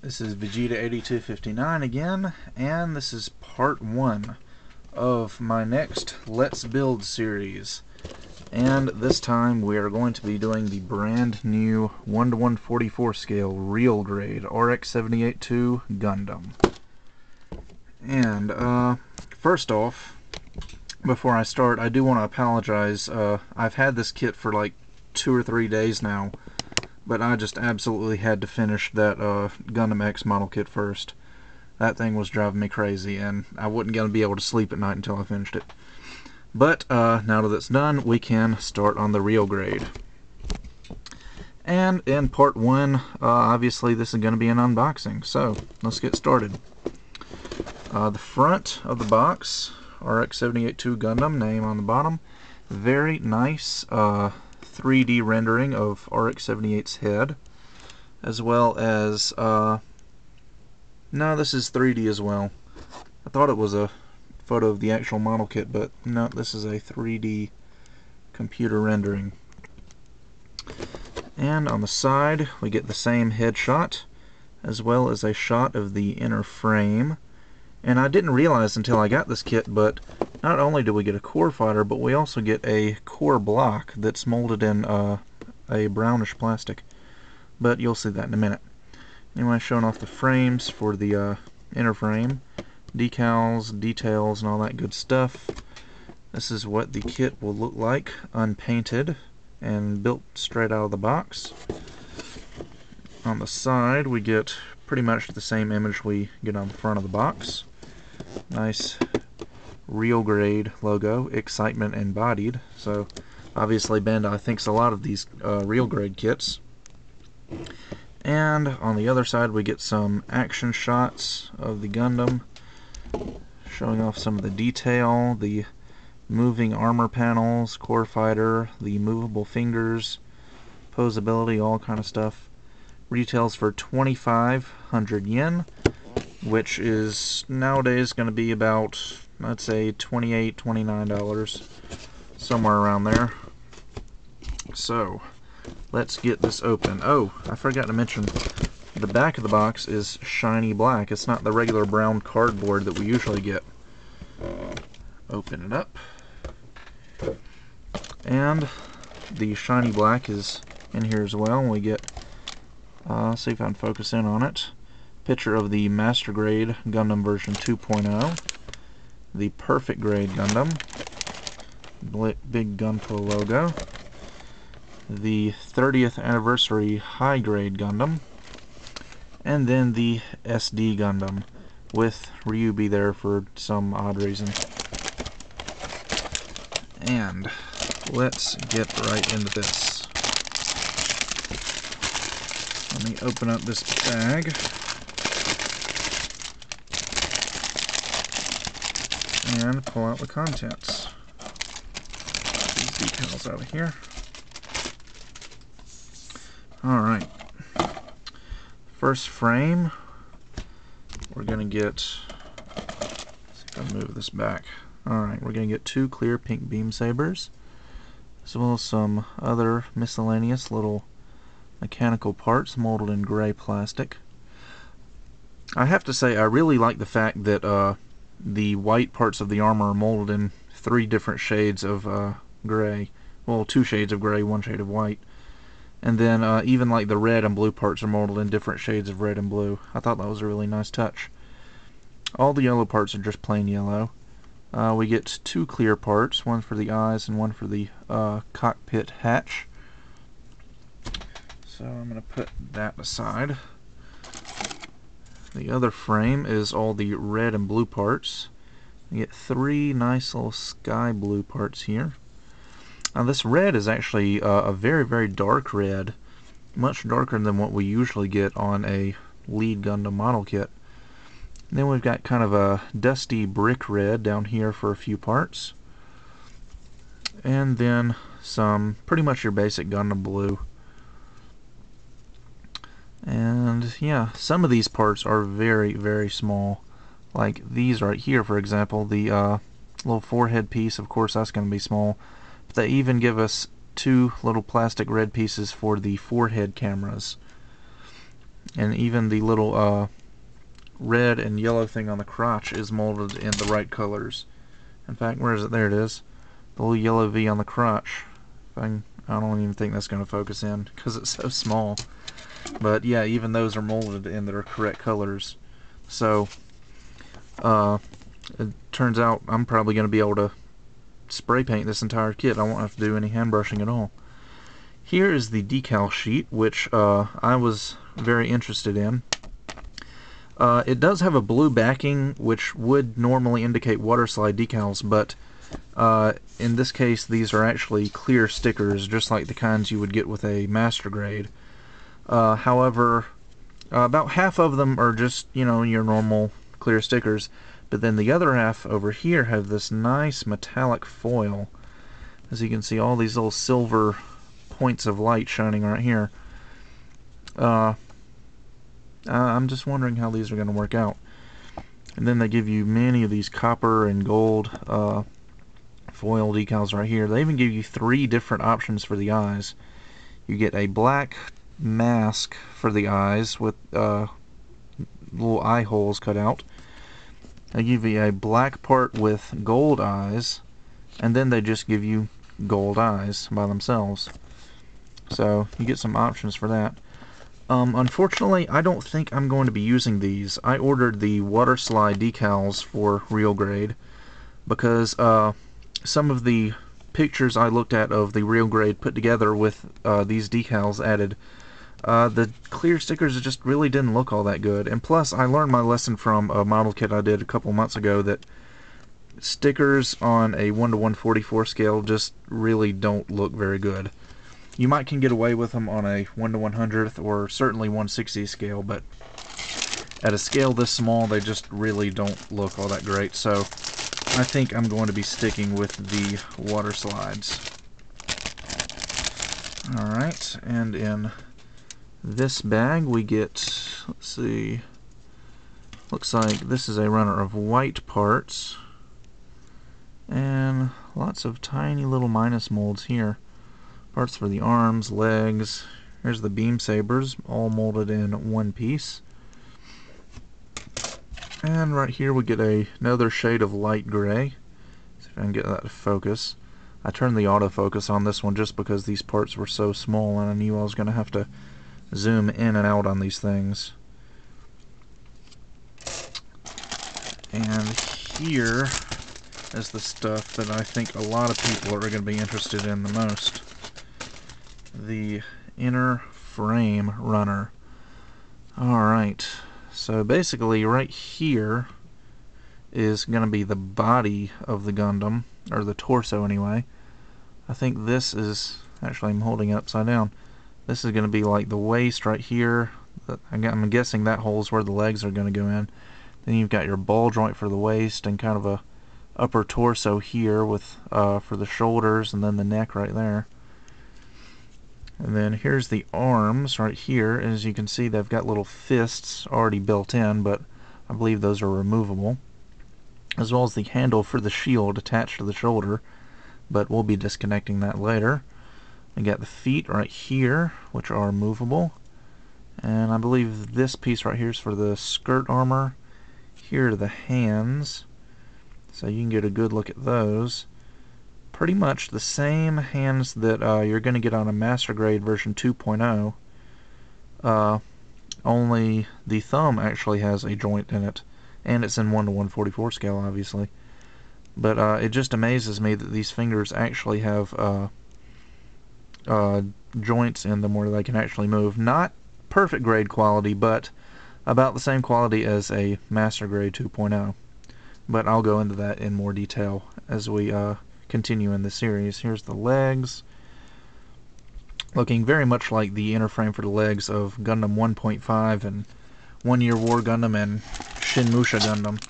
This is Vegeta8259 again, and this is part 1 of my next Let's Build series. And this time we are going to be doing the brand new 1:144 scale real grade RX-78-2 Gundam. And first off, before I start, I do want to apologize. I've had this kit for like 2 or 3 days now, but I just absolutely had to finish that Gundam X model kit first. That thing was driving me crazy, and I wasn't going to be able to sleep at night until I finished it. But now that it's done, we can start on the real grade. And in part 1, obviously this is going to be an unboxing, so let's get started. The front of the box, RX-78-2 Gundam, name on the bottom. Very nice 3D rendering of RX-78's head, as well as no, this is 3D as well. I thought it was a photo of the actual model kit, but no, this is a 3D computer rendering. And on the side we get the same headshot, as well as a shot of the inner frame. And I didn't realize until I got this kit, but not only do we get a core fighter, but we also get a core block that's molded in a brownish plastic. But you'll see that in a minute. Anyway, showing off the frames for the inner frame, decals, details, and all that good stuff. This is what the kit will look like unpainted and built straight out of the box. On the side we get pretty much the same image we get on the front of the box. Nice real grade logo, excitement embodied. So obviously Bandai thinks a lot of these real grade kits. And on the other side we get some action shots of the Gundam, showing off some of the detail, the moving armor panels, core fighter, the movable fingers, posability, all kind of stuff. Retails for 2,500 yen, which is nowadays going to be about, I'd say, $28, $29, somewhere around there. So let's get this open. Oh, I forgot to mention, the back of the box is shiny black. It's not the regular brown cardboard that we usually get. Open it up. And the shiny black is in here as well. We get, see if I can focus in on it, picture of the Master Grade Gundam version 2.0, the Perfect Grade Gundam, big Gunpla logo, the 30th Anniversary High Grade Gundam, and then the SD Gundam, with Ryubi there for some odd reason. And let's get right into this. Let me open up this bag. And pull out the contents. These decals out of here. Alright. First frame, we're going to get, let's see if I move this back. Alright, we're going to get 2 clear pink beam sabers, as well as some other miscellaneous little mechanical parts molded in gray plastic. I have to say, I really like the fact that the white parts of the armor are molded in 3 different shades of gray. Well, 2 shades of gray, 1 shade of white. And then even like the red and blue parts are molded in different shades of red and blue. I thought that was a really nice touch. All the yellow parts are just plain yellow. We get 2 clear parts, one for the eyes and one for the cockpit hatch. So I'm going to put that aside. The other frame is all the red and blue parts. You get 3 nice little sky blue parts here. Now this red is actually a very, very dark red, much darker than what we usually get on a lead Gundam model kit. And then we've got kind of a dusty brick red down here for a few parts. And then some pretty much your basic Gundam blue. And yeah, some of these parts are very, very small. Like these right here, for example, the little forehead piece, of course that's going to be small. But they even give us 2 little plastic red pieces for the forehead cameras. And even the little red and yellow thing on the crotch is molded in the right colors. In fact, where is it? There it is. The little yellow V on the crotch. I don't even think that's going to focus in because it's so small. But yeah, even those are molded in their correct colors. So it turns out I'm probably going to be able to spray paint this entire kit. I won't have to do any hand brushing at all. Here is the decal sheet, which I was very interested in. It does have a blue backing, which would normally indicate water slide decals, but in this case these are actually clear stickers, just like the kinds you would get with a master grade. However, about half of them are just, you know, your normal clear stickers, but then the other half over here have this nice metallic foil. As you can see, all these little silver points of light shining right here. I'm just wondering how these are going to work out. And then they give you many of these copper and gold foil decals right here. They even give you 3 different options for the eyes. You get a black mask for the eyes with little eye holes cut out. They give you a black part with gold eyes, and then they just give you gold eyes by themselves. So you get some options for that. Unfortunately, I don't think I'm going to be using these. I ordered the water slide decals for real grade because some of the pictures I looked at of the real grade put together with these decals added, the clear stickers just really didn't look all that good. And plus, I learned my lesson from a model kit I did a couple months ago that stickers on a 1:144 scale just really don't look very good. You might can get away with them on a 1:100th or certainly 1/60 scale, but at a scale this small, they just really don't look all that great. So I think I'm going to be sticking with the water slides. Alright, and in this bag we get, let's see, looks like this is a runner of white parts, and lots of tiny little minus molds here. Parts for the arms, legs. Here's the beam sabers, all molded in one piece. And right here we get another shade of light gray. See if I can get that to focus. I turned the autofocus on this one just because these parts were so small and I knew I was going to have to zoom in and out on these things. And here is the stuff that I think a lot of people are going to be interested in the most. The inner frame runner. Alright, so basically right here is going to be the body of the Gundam, or the torso anyway. I think this is, actually I'm holding it upside down, this is going to be like the waist right here. I'm guessing that hole's where the legs are going to go in. Then you've got your ball joint for the waist and kind of a upper torso here with for the shoulders, and then the neck right there. And then here's the arms right here. As you can see, they've got little fists already built in, but I believe those are removable. As well as the handle for the shield attached to the shoulder, but we'll be disconnecting that later. We got the feet right here, which are movable. And I believe this piece right here is for the skirt armor. Here are the hands, so you can get a good look at those. Pretty much the same hands that you're going to get on a master grade version 2.0, only the thumb actually has a joint in it, and it's in 1:144 scale, obviously. But it just amazes me that these fingers actually have joints in them where they can actually move. Not perfect grade quality, but about the same quality as a master grade 2.0. But I'll go into that in more detail as we continue in the series. Here's the legs, looking very much like the inner frame for the legs of Gundam 1.5 and 1 Year War Gundam and Shinmusha Gundam.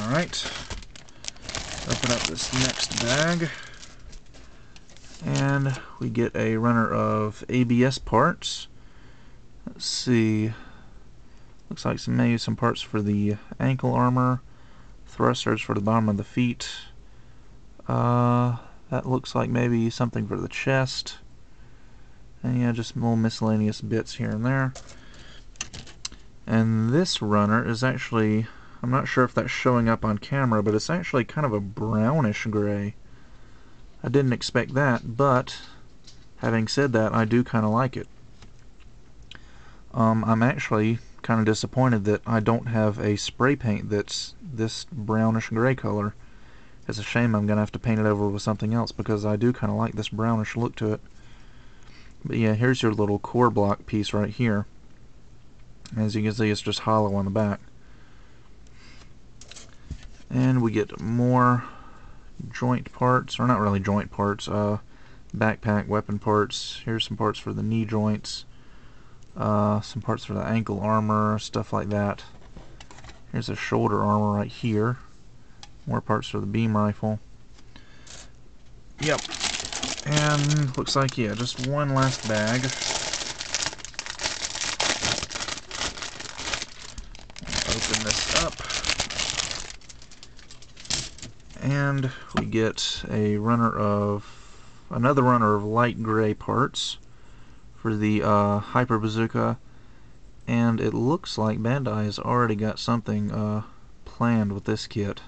Alright, open up this next bag, and we get a runner of ABS parts. Let's see, looks like maybe some parts for the ankle armor, thrusters for the bottom of the feet. That looks like maybe something for the chest. And yeah, just little miscellaneous bits here and there. And this runner is actually, I'm not sure if that's showing up on camera, but it's actually kind of a brownish gray. I didn't expect that, but having said that, I do kind of like it. I'm actually kind of disappointed that I don't have a spray paint that's this brownish gray color. It's a shame I'm going to have to paint it over with something else, because I do kind of like this brownish look to it. But yeah, here's your little core block piece right here. As you can see, it's just hollow on the back. And we get more joint parts, or not really joint parts, backpack, weapon parts. Here's some parts for the knee joints, some parts for the ankle armor, stuff like that. Here's a shoulder armor right here. More parts for the beam rifle. Yep. And looks like, yeah, just one last bag. Open this up. And we get a another runner of light gray parts for the Hyper Bazooka. And it looks like Bandai has already got something planned with this kit,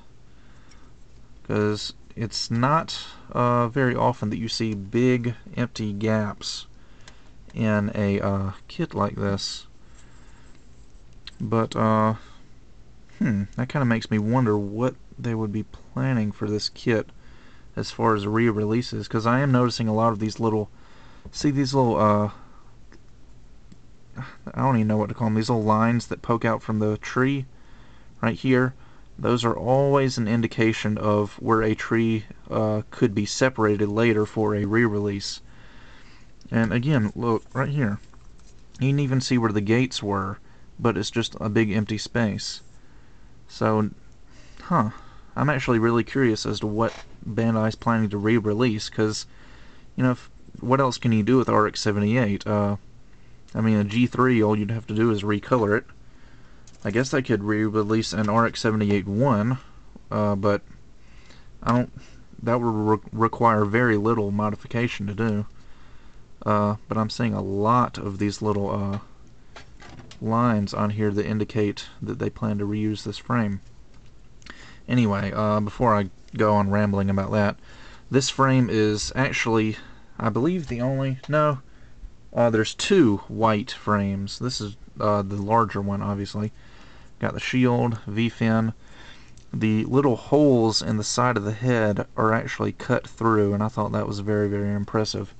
because it's not very often that you see big empty gaps in a kit like this. But that kind of makes me wonder what they would be planning for this kit as far as re-releases, because I am noticing a lot of these little, see these little I don't even know what to call them, these little lines that poke out from the tree right here. Those are always an indication of where a tree could be separated later for a re-release. And again, look right here, you can even see where the gates were, but it's just a big empty space. So I'm actually really curious as to what Bandai's planning to re-release, because, you know, what else can you do with RX-78? I mean, a G3, all you'd have to do is recolor it. I guess I could re-release an RX-78-1, but that would require very little modification to do. But I'm seeing a lot of these little lines on here that indicate that they plan to reuse this frame. Anyway, before I go on rambling about that, this frame is actually, I believe, the only, no, there's two white frames. This is the larger one, obviously. Got the shield, V-fin. The little holes in the side of the head are actually cut through, and I thought that was very, very impressive.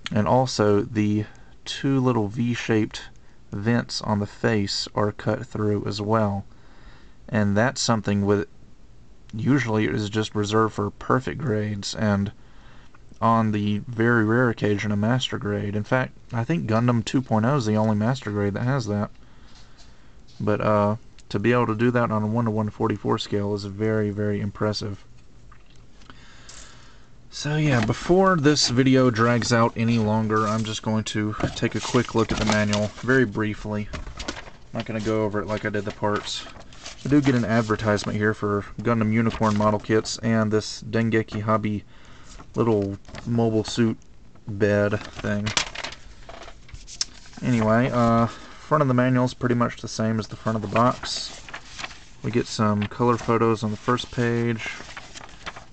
And also, the two little V-shaped vents on the face are cut through as well. And that's something with usually it is just reserved for perfect grades, and on the very rare occasion a master grade. In fact, I think Gundam 2.0 is the only master grade that has that. But to be able to do that on a 1:144 scale is very, very impressive. So yeah, before this video drags out any longer, I'm just going to take a quick look at the manual very briefly. I'm not going to go over it like I did the parts. I do get an advertisement here for Gundam Unicorn model kits and this Dengeki Hobby little mobile suit bed thing. Anyway, front of the manual is pretty much the same as the front of the box. We get some color photos on the first page.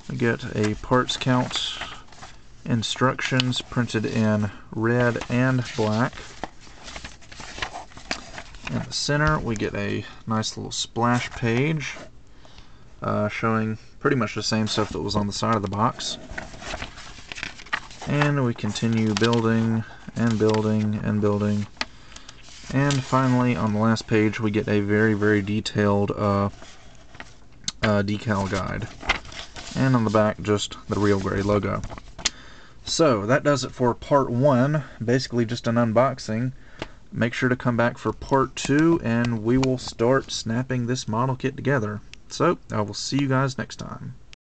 We get a parts count, instructions printed in red and black. In the center, we get a nice little splash page showing pretty much the same stuff that was on the side of the box. And we continue building and building and building. And finally, on the last page, we get a very, very detailed decal guide. And on the back, just the Real Gray logo. So, that does it for part 1. Basically just an unboxing. Make sure to come back for part 2, and we will start snapping this model kit together. So, I will see you guys next time.